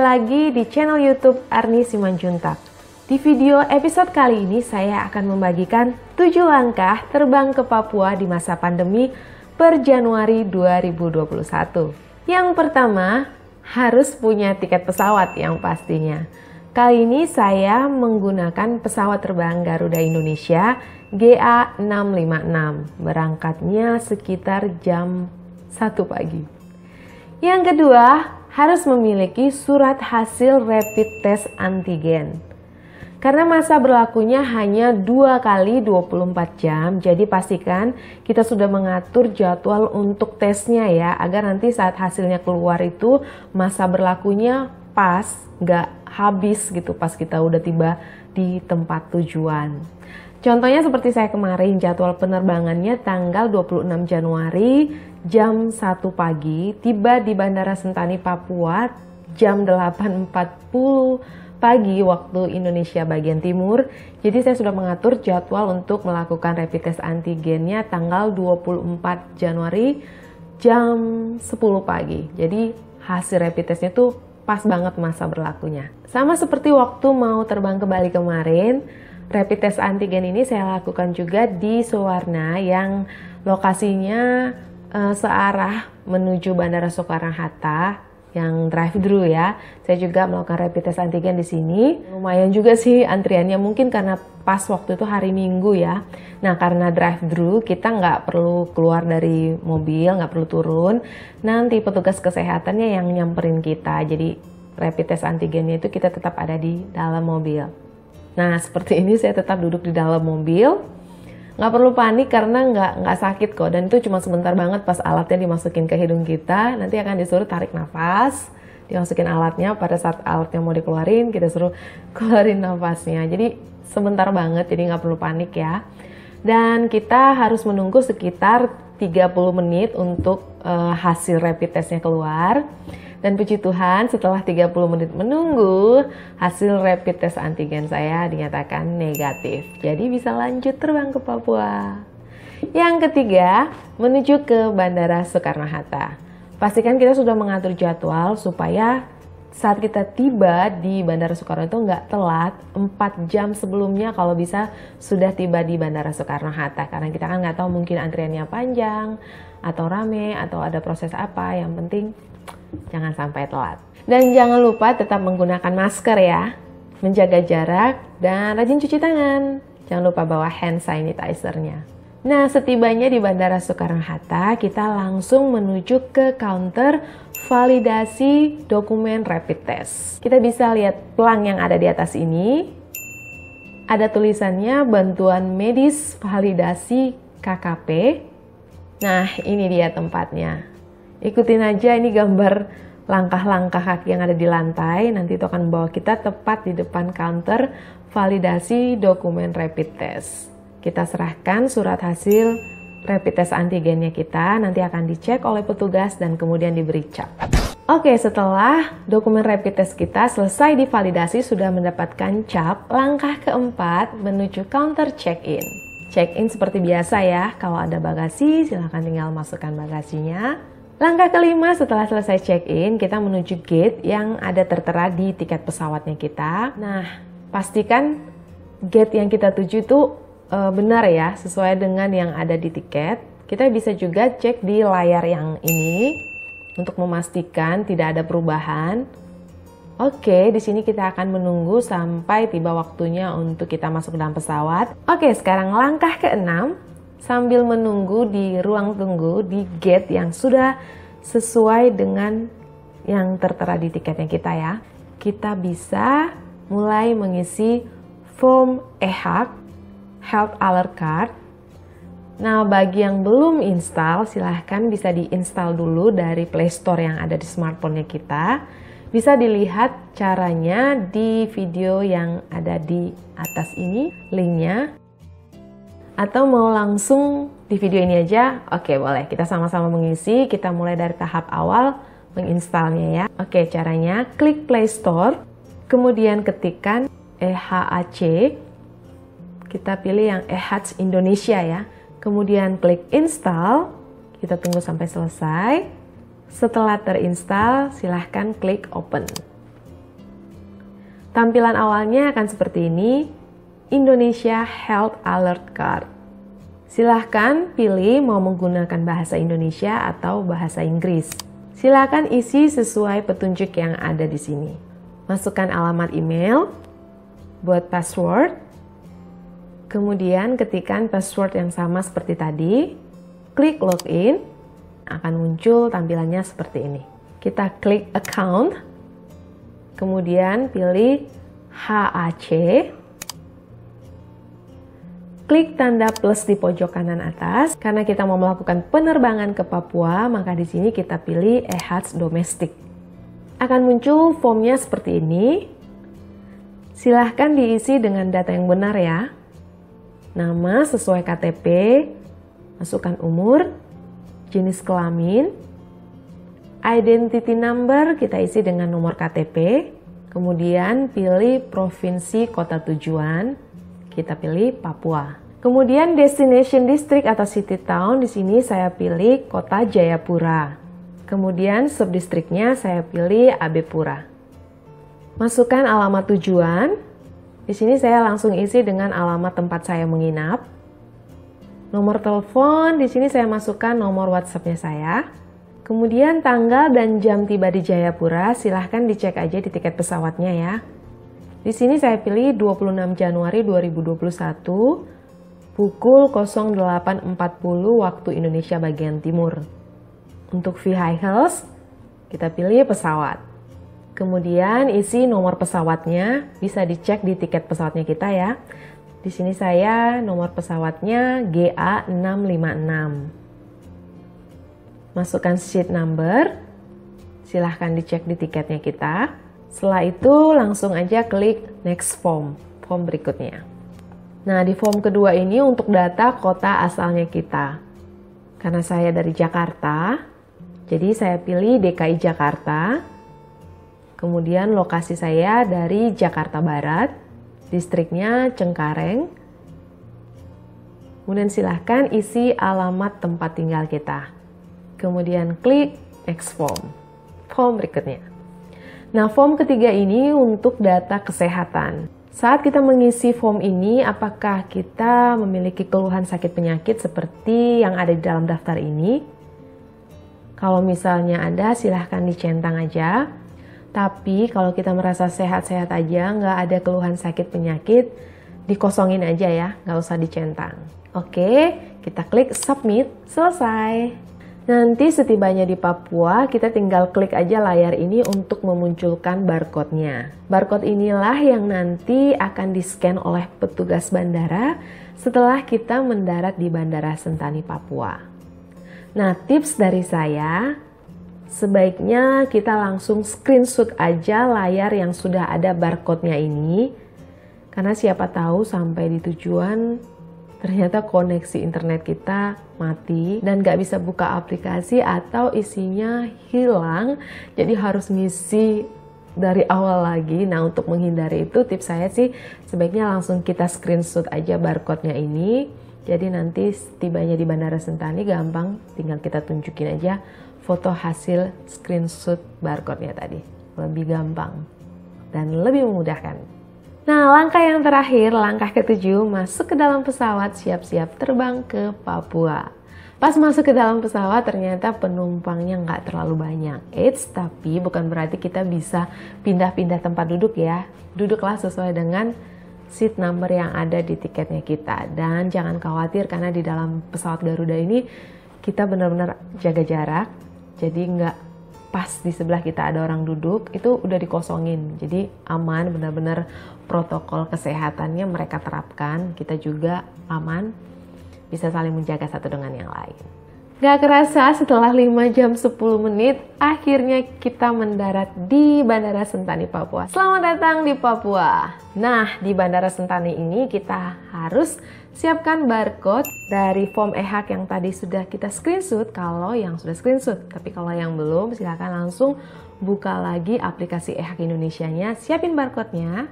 Kembali lagi di channel YouTube Arni Simanjuntak. Di video episode kali ini saya akan membagikan 7 langkah terbang ke Papua di masa pandemi per Januari 2021. Yang pertama, harus punya tiket pesawat yang pastinya. Kali ini saya menggunakan pesawat terbang Garuda Indonesia GA656. Berangkatnya sekitar jam 1 pagi. Yang kedua, harus memiliki surat hasil rapid test antigen. Karena masa berlakunya hanya 2 kali 24 jam, jadi pastikan kita sudah mengatur jadwal untuk tesnya ya, agar nanti saat hasilnya keluar itu masa berlakunya pas, nggak habis gitu pas kita udah tiba di tempat tujuan. Contohnya seperti saya kemarin, jadwal penerbangannya tanggal 26 Januari jam 1 pagi, tiba di Bandara Sentani, Papua jam 8.40 pagi waktu Indonesia bagian timur. Jadi saya sudah mengatur jadwal untuk melakukan rapid test antigennya tanggal 24 Januari jam 10 pagi. Jadi hasil rapid testnya tuh pas banget masa berlakunya. Sama seperti waktu mau terbang ke Bali kemarin, rapid test antigen ini saya lakukan juga di Suwarna yang lokasinya searah menuju Bandara Soekarno-Hatta yang drive-thru ya. Saya juga melakukan rapid test antigen di sini. Lumayan juga sih antriannya, mungkin karena pas waktu itu hari Minggu ya. Nah, karena drive-thru kita nggak perlu keluar dari mobil, nggak perlu turun. Nanti petugas kesehatannya yang nyamperin kita. Jadi rapid test antigennya itu kita tetap ada di dalam mobil. Nah, seperti ini saya tetap duduk di dalam mobil. Nggak perlu panik karena nggak sakit kok. Dan itu cuma sebentar banget pas alatnya dimasukin ke hidung kita. Nanti akan disuruh tarik nafas, dimasukin alatnya. Pada saat alatnya mau dikeluarin, kita suruh keluarin nafasnya. Jadi sebentar banget, jadi nggak perlu panik ya. Dan kita harus menunggu sekitar 30 menit untuk hasil rapid testnya keluar. Dan puji Tuhan, setelah 30 menit menunggu, hasil rapid test antigen saya dinyatakan negatif. Jadi bisa lanjut terbang ke Papua. Yang ketiga, menuju ke Bandara Soekarno-Hatta. Pastikan kita sudah mengatur jadwal supaya saat kita tiba di Bandara Soekarno itu nggak telat. 4 jam sebelumnya kalau bisa sudah tiba di Bandara Soekarno-Hatta. Karena kita kan nggak tahu mungkin antriannya panjang, atau rame, atau ada proses apa. Yang penting jangan sampai telat. Dan jangan lupa tetap menggunakan masker ya, menjaga jarak, dan rajin cuci tangan. Jangan lupa bawa hand sanitizer-nya. Nah, setibanya di Bandara Soekarno-Hatta, kita langsung menuju ke counter validasi dokumen rapid test. Kita bisa lihat pelang yang ada di atas ini. Ada tulisannya bantuan medis validasi KKP. Nah, ini dia tempatnya. Ikutin aja, ini gambar langkah-langkah kaki yang ada di lantai. Nanti itu akan membawa kita tepat di depan counter validasi dokumen rapid test. Kita serahkan surat hasil rapid test antigennya kita. Nanti akan dicek oleh petugas dan kemudian diberi cap. Oke, setelah dokumen rapid test kita selesai divalidasi, sudah mendapatkan cap, langkah keempat menuju counter check-in. Check-in seperti biasa ya. Kalau ada bagasi, silahkan tinggal masukkan bagasinya. Langkah kelima, setelah selesai check-in, kita menuju gate yang ada tertera di tiket pesawatnya kita. Nah, pastikan gate yang kita tuju itu benar ya, sesuai dengan yang ada di tiket. Kita bisa juga cek di layar yang ini untuk memastikan tidak ada perubahan. Oke, di sini kita akan menunggu sampai tiba waktunya untuk kita masuk dalam pesawat. Oke, sekarang langkah keenam. Sambil menunggu di ruang tunggu di gate yang sudah sesuai dengan yang tertera di tiketnya kita ya. Kita bisa mulai mengisi form EHAC, Health Alert Card. Nah, bagi yang belum install, silahkan bisa diinstal dulu dari Play Store yang ada di smartphone-nya kita. Bisa dilihat caranya di video yang ada di atas ini, linknya. Atau mau langsung di video ini aja? Oke, boleh. Kita sama-sama mengisi. Kita mulai dari tahap awal menginstalnya ya. Oke, caranya klik Play Store, kemudian ketikkan EHAC. Kita pilih yang EHAC Indonesia ya. Kemudian klik install. Kita tunggu sampai selesai. Setelah terinstall, silahkan klik open. Tampilan awalnya akan seperti ini, Indonesia Health Alert Card. Silahkan pilih mau menggunakan bahasa Indonesia atau bahasa Inggris. Silahkan isi sesuai petunjuk yang ada di sini. Masukkan alamat email, buat password, kemudian ketikkan password yang sama seperti tadi, klik login, akan muncul tampilannya seperti ini. Kita klik account, kemudian pilih HAC, klik tanda plus di pojok kanan atas. Karena kita mau melakukan penerbangan ke Papua, maka di sini kita pilih EHATS Domestik. Akan muncul formnya seperti ini. Silahkan diisi dengan data yang benar ya. Nama sesuai KTP, masukkan umur, jenis kelamin, identity number kita isi dengan nomor KTP, kemudian pilih provinsi kota tujuan, kita pilih Papua. Kemudian destination district atau city town, di sini saya pilih kota Jayapura. Kemudian subdistriknya saya pilih Abepura. Masukkan alamat tujuan. Di sini saya langsung isi dengan alamat tempat saya menginap. Nomor telepon, di sini saya masukkan nomor WhatsApp-nya saya. Kemudian tanggal dan jam tiba di Jayapura, silahkan dicek aja di tiket pesawatnya ya. Di sini saya pilih 26 Januari 2021 pukul 08.40 waktu Indonesia bagian timur. Untuk vehicles, kita pilih pesawat. Kemudian isi nomor pesawatnya, bisa dicek di tiket pesawatnya kita ya. Di sini saya nomor pesawatnya GA656. Masukkan seat number, silahkan dicek di tiketnya kita. Setelah itu langsung aja klik next form berikutnya. Nah di form kedua ini untuk data kota asalnya kita. Karena saya dari Jakarta, jadi saya pilih DKI Jakarta. Kemudian lokasi saya dari Jakarta Barat, distriknya Cengkareng. Kemudian silahkan isi alamat tempat tinggal kita. Kemudian klik next form berikutnya. Nah, form ketiga ini untuk data kesehatan. Saat kita mengisi form ini, apakah kita memiliki keluhan sakit penyakit seperti yang ada di dalam daftar ini? Kalau misalnya ada, silahkan dicentang aja. Tapi kalau kita merasa sehat-sehat aja, nggak ada keluhan sakit penyakit, dikosongin aja ya, nggak usah dicentang. Oke, kita klik submit, selesai. Nanti setibanya di Papua, kita tinggal klik aja layar ini untuk memunculkan barcode-nya. Barcode inilah yang nanti akan di-scan oleh petugas bandara setelah kita mendarat di Bandara Sentani, Papua. Nah, tips dari saya, sebaiknya kita langsung screenshot aja layar yang sudah ada barcode-nya ini. Karena siapa tahu sampai di tujuan ternyata koneksi internet kita mati dan nggak bisa buka aplikasi atau isinya hilang, jadi harus ngisi dari awal lagi. Nah untuk menghindari itu tips saya sih sebaiknya langsung kita screenshot aja barcode-nya ini. Jadi nanti tibanya di Bandara Sentani gampang, tinggal kita tunjukin aja foto hasil screenshot barcode-nya tadi. Lebih gampang dan lebih memudahkan. Nah, langkah yang terakhir, langkah ketujuh, masuk ke dalam pesawat, siap-siap terbang ke Papua. Pas masuk ke dalam pesawat, ternyata penumpangnya nggak terlalu banyak. Tapi bukan berarti kita bisa pindah-pindah tempat duduk ya. Duduklah sesuai dengan seat number yang ada di tiketnya kita. Dan jangan khawatir karena di dalam pesawat Garuda ini, kita benar-benar jaga jarak. Jadi nggak pas di sebelah kita ada orang duduk, itu udah dikosongin. Jadi aman, benar-benar protokol kesehatannya mereka terapkan. Kita juga aman, bisa saling menjaga satu dengan yang lain. Gak kerasa setelah 5 jam 10 menit, akhirnya kita mendarat di Bandara Sentani, Papua. Selamat datang di Papua. Nah, di Bandara Sentani ini kita harus siapkan barcode dari form EHAC yang tadi sudah kita screenshot kalau yang sudah screenshot. Tapi kalau yang belum, silakan langsung buka lagi aplikasi EHAC Indonesianya, siapin barcode-nya.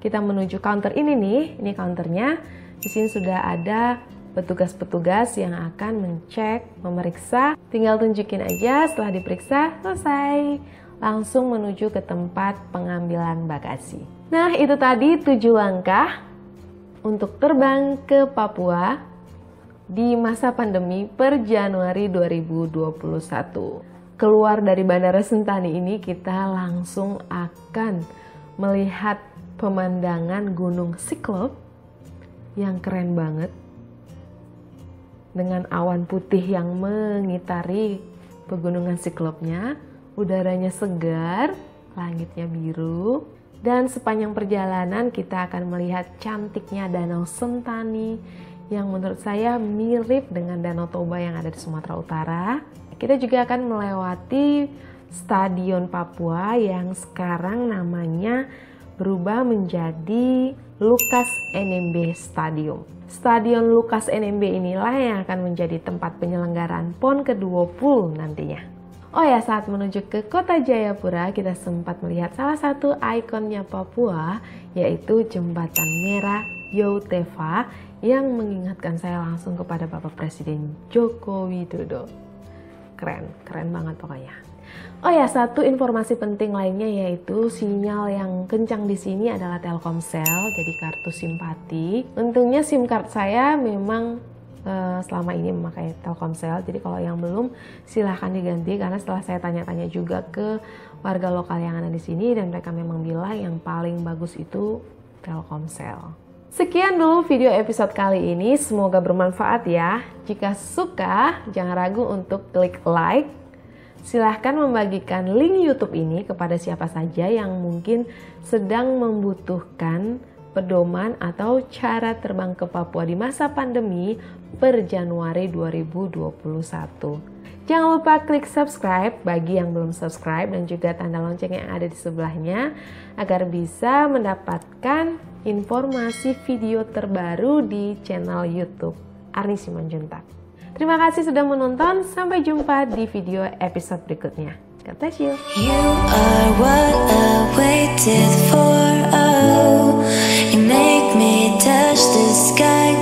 Kita menuju counter ini nih, ini counternya. Di sini sudah ada petugas-petugas yang akan mencek, memeriksa. Tinggal tunjukin aja, setelah diperiksa, selesai. Langsung menuju ke tempat pengambilan bagasi. Nah, itu tadi 7 langkah untuk terbang ke Papua di masa pandemi per Januari 2021. Keluar dari Bandara Sentani ini kita langsung akan melihat pemandangan Gunung Siklop yang keren banget. Dengan awan putih yang mengitari pegunungan Siklopnya, udaranya segar, langitnya biru. Dan sepanjang perjalanan kita akan melihat cantiknya Danau Sentani yang menurut saya mirip dengan Danau Toba yang ada di Sumatera Utara. Kita juga akan melewati Stadion Papua yang sekarang namanya berubah menjadi Lukas NMB Stadium. Stadion Lukas NMB inilah yang akan menjadi tempat penyelenggaraan PON ke-20 nantinya. Oh ya, saat menuju ke kota Jayapura, kita sempat melihat salah satu ikonnya Papua, yaitu Jembatan Merah Youteva yang mengingatkan saya langsung kepada Bapak Presiden Joko Widodo. Keren banget pokoknya. Oh ya, satu informasi penting lainnya yaitu sinyal yang kencang di sini adalah Telkomsel, jadi kartu Simpati. Untungnya SIM card saya memang selama ini memakai Telkomsel, jadi kalau yang belum silahkan diganti, karena setelah saya tanya-tanya juga ke warga lokal yang ada di sini dan mereka memang bilang yang paling bagus itu Telkomsel. Sekian dulu video episode kali ini, semoga bermanfaat ya. Jika suka, jangan ragu untuk klik like. Silahkan membagikan link YouTube ini kepada siapa saja yang mungkin sedang membutuhkan pedoman atau cara terbang ke Papua di masa pandemi per Januari 2021. Jangan lupa klik subscribe bagi yang belum subscribe dan juga tanda lonceng yang ada di sebelahnya agar bisa mendapatkan informasi video terbaru di channel YouTube Arni Simanjuntak. Terima kasih sudah menonton, sampai jumpa di video episode berikutnya. God bless you. You are what I waited for. Oh, you make me touch the sky.